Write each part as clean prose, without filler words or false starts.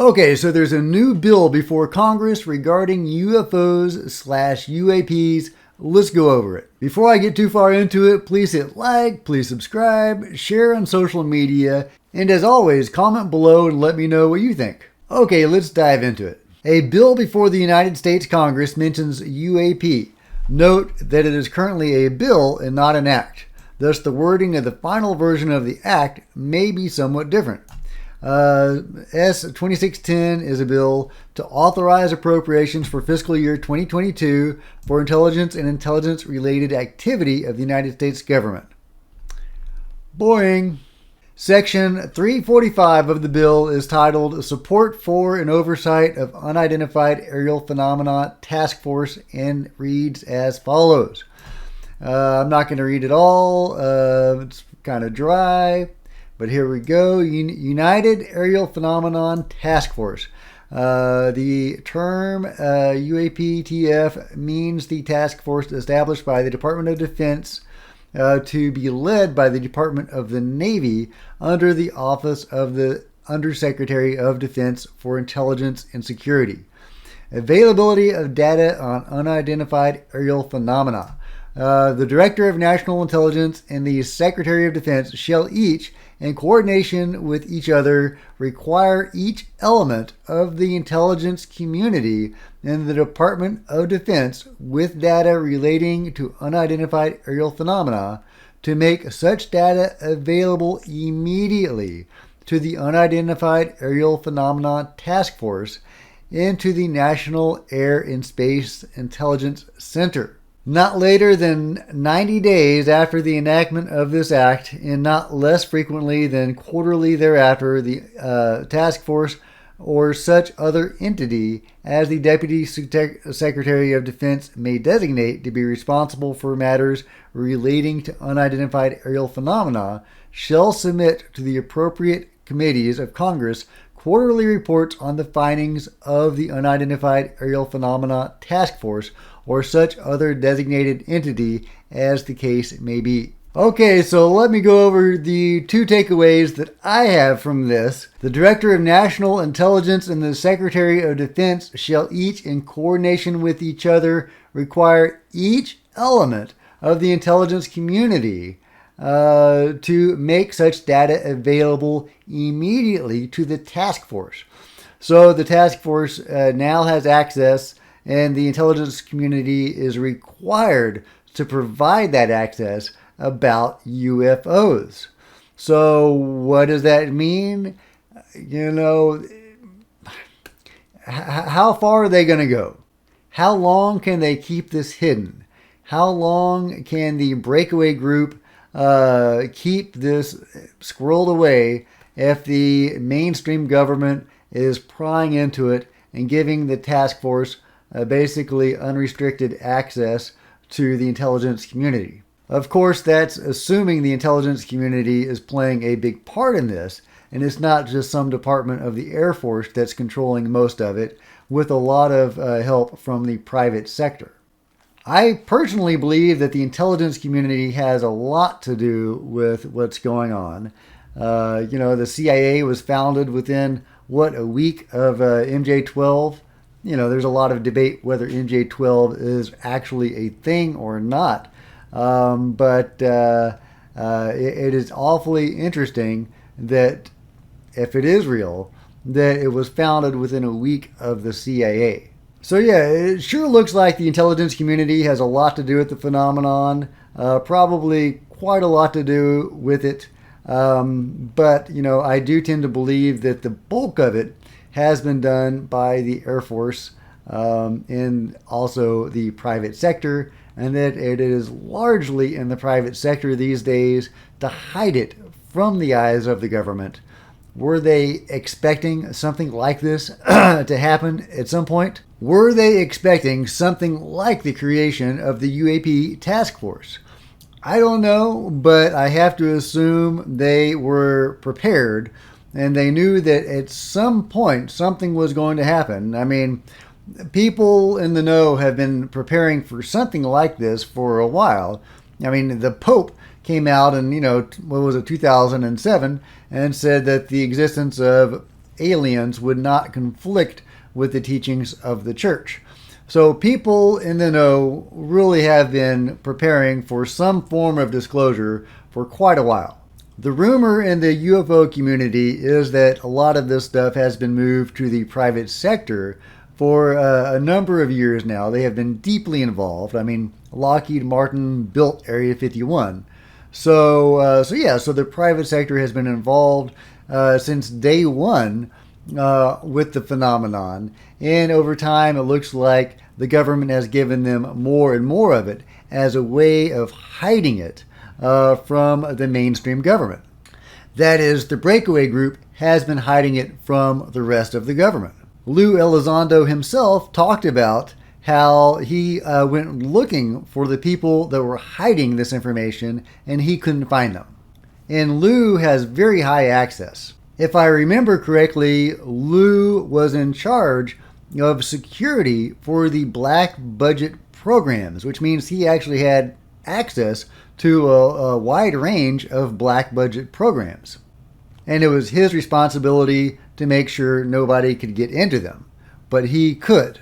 Okay, so there's a new bill before Congress regarding UFOs/UAPs. Let's go over it. Before I get too far into it, please hit like, please subscribe, share on social media, and as always, comment below and let me know what you think. Okay, let's dive into it. A bill before the United States Congress mentions UAP. Note that it is currently a bill and not an act. Thus, the wording of the final version of the act may be somewhat different. S-2610 is a bill to authorize appropriations for fiscal year 2022 for intelligence and intelligence-related activity of the United States government. Boring. Section 345 of the bill is titled Support for and Oversight of Unidentified Aerial Phenomena Task Force and reads as follows. I'm not going to read it all. It's kind of dry. But here we go. United Aerial Phenomenon Task Force. The term UAPTF means the task force established by the Department of Defense to be led by the Department of the Navy under the Office of the Undersecretary of Defense for Intelligence and Security. Availability of data on unidentified aerial phenomena. The Director of National Intelligence and the Secretary of Defense shall each, in coordination with each other, require each element of the intelligence community in the Department of Defense with data relating to unidentified aerial phenomena to make such data available immediately to the Unidentified Aerial Phenomena Task Force and to the National Air and Space Intelligence Center. Not later than 90 days after the enactment of this act, and not less frequently than quarterly thereafter, the task force or such other entity as the Deputy Secretary of Defense may designate to be responsible for matters relating to unidentified aerial phenomena shall submit to the appropriate committees of Congress quarterly reports on the findings of the Unidentified Aerial Phenomena Task Force or such other designated entity as the case may be. Okay, so let me go over the two takeaways that I have from this. The Director of National Intelligence and the Secretary of Defense shall each, in coordination with each other, require each element of the intelligence community to make such data available immediately to the task force. So the task force now has access, and the intelligence community is required to provide that access about UFOs. So what does that mean? You know, how far are they going to go? How long can they keep this hidden? How long can the breakaway group keep this squirreled away if the mainstream government is prying into it and giving the task force basically unrestricted access to the intelligence community? Of course, that's assuming the intelligence community is playing a big part in this, and it's not just some department of the Air Force that's controlling most of it, with a lot of help from the private sector. I personally believe that the intelligence community has a lot to do with what's going on. The CIA was founded within, a week of MJ-12. There's a lot of debate whether MJ-12 is actually a thing or not. But it is awfully interesting that if it is real, that it was founded within a week of the CIA. So yeah, it sure looks like the intelligence community has a lot to do with the phenomenon, probably quite a lot to do with it. But I do tend to believe that the bulk of it has been done by the Air Force and also the private sector, and that it is largely in the private sector these days to hide it from the eyes of the government. Were they expecting something like this to happen at some point? Were they expecting something like the creation of the UAP task force? I don't know, but I have to assume they were prepared and they knew that at some point something was going to happen. I mean, people in the know have been preparing for something like this for a while. I mean, the Pope came out in, 2007 and said that the existence of aliens would not conflict with the teachings of the church. So people in the know really have been preparing for some form of disclosure for quite a while. The rumor in the UFO community is that a lot of this stuff has been moved to the private sector for a number of years now. They have been deeply involved. I mean, Lockheed Martin built Area 51. So the private sector has been involved since day one with the phenomenon. And over time, it looks like the government has given them more and more of it as a way of hiding it from the mainstream government. That is, the breakaway group has been hiding it from the rest of the government. Lou Elizondo himself talked about how he went looking for the people that were hiding this information and he couldn't find them. And Lou has very high access. If I remember correctly, Lou was in charge of security for the black budget programs, which means he actually had access to a wide range of black budget programs. And it was his responsibility to make sure nobody could get into them. But he could.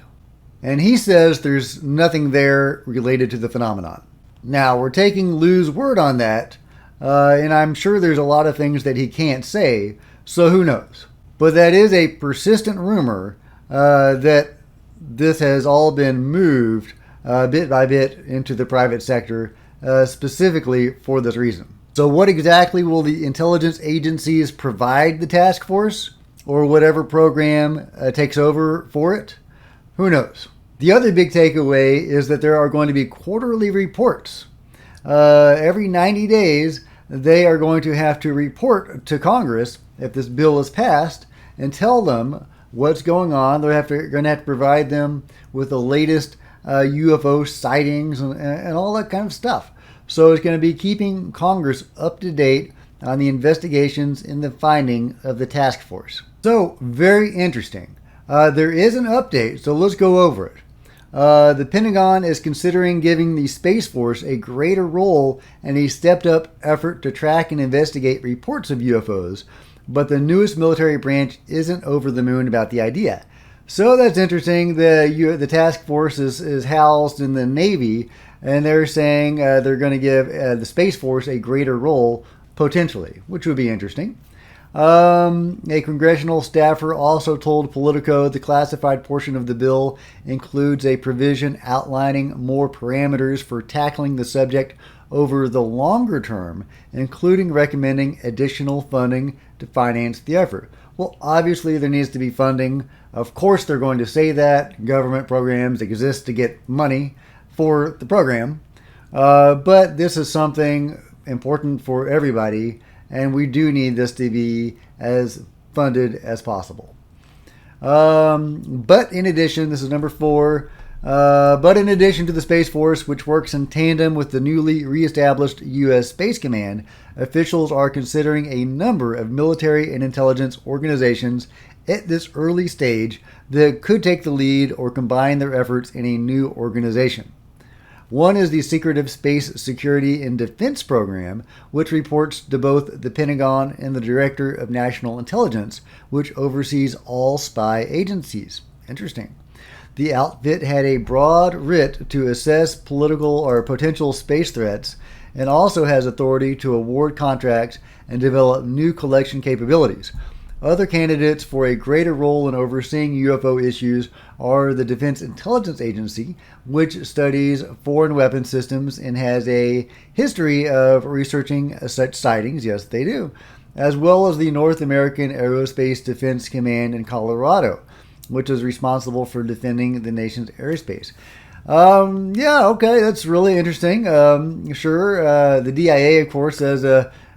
And he says there's nothing there related to the phenomenon. Now, we're taking Lou's word on that, and I'm sure there's a lot of things that he can't say, so who knows? But that is a persistent rumor that this has all been moved bit by bit into the private sector, specifically for this reason. So what exactly will the intelligence agencies provide the task force, or whatever program takes over for it? Who knows? The other big takeaway is that there are going to be quarterly reports. Every 90 days, they are going to have to report to Congress if this bill is passed and tell them what's going on. They're going to have to provide them with the latest UFO sightings and all that kind of stuff. So it's going to be keeping Congress up to date on the investigations and the finding of the task force. So, very interesting. There is an update, so let's go over it. The Pentagon is considering giving the Space Force a greater role and a stepped-up effort to track and investigate reports of UFOs, but the newest military branch isn't over the moon about the idea. So that's interesting. The task force is housed in the Navy, and they're saying they're going to give the Space Force a greater role, potentially, which would be interesting. A congressional staffer also told Politico the classified portion of the bill includes a provision outlining more parameters for tackling the subject over the longer term, including recommending additional funding to finance the effort. Well, obviously there needs to be funding. Of course they're going to say that. Government programs exist to get money for the program. But this is something important for everybody, and we do need this to be as funded as possible. But in addition, this is number 4, but in addition to the Space Force, which works in tandem with the newly reestablished U.S. Space Command, officials are considering a number of military and intelligence organizations at this early stage that could take the lead or combine their efforts in a new organization. One is the Secretive Space Security and Defense Program, which reports to both the Pentagon and the Director of National Intelligence, which oversees all spy agencies. Interesting. The outfit had a broad writ to assess political or potential space threats and also has authority to award contracts and develop new collection capabilities. Other candidates for a greater role in overseeing UFO issues are the Defense Intelligence Agency, which studies foreign weapon systems and has a history of researching such sightings, yes they do, as well as the North American Aerospace Defense Command in Colorado, which is responsible for defending the nation's airspace. Okay, that's really interesting. The DIA, of course, has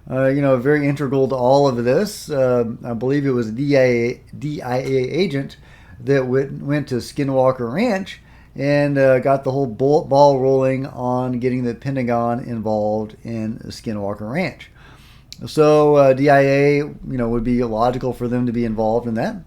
very integral to all of this. I believe it was a DIA agent that went to Skinwalker Ranch and got the whole ball rolling on getting the Pentagon involved in Skinwalker Ranch. So DIA, would be logical for them to be involved in that.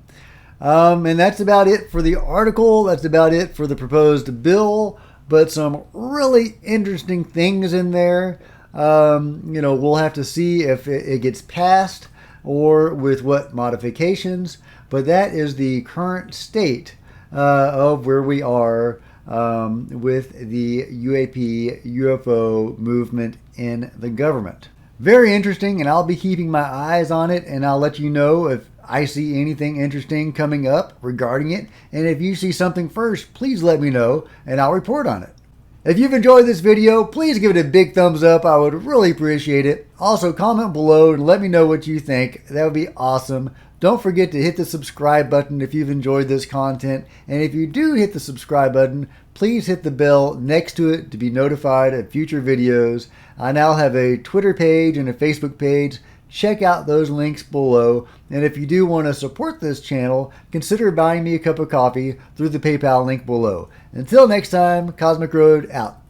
And that's about it for the article. That's about it for the proposed bill. But some really interesting things in there. We'll have to see if it gets passed or with what modifications. but that is the current state of where we are with the UAP UFO movement in the government. Very interesting, and I'll be keeping my eyes on it, and I'll let you know if I see anything interesting coming up regarding it. And if you see something first, please let me know, and I'll report on it. If you've enjoyed this video, please give it a big thumbs up. I would really appreciate it. Also, comment below and let me know what you think. That would be awesome. Don't forget to hit the subscribe button if you've enjoyed this content. And if you do hit the subscribe button, please hit the bell next to it to be notified of future videos. I now have a Twitter page and a Facebook page. Check out those links below. And if you do want to support this channel, consider buying me a cup of coffee through the PayPal link below. Until next time, Cosmic Road out.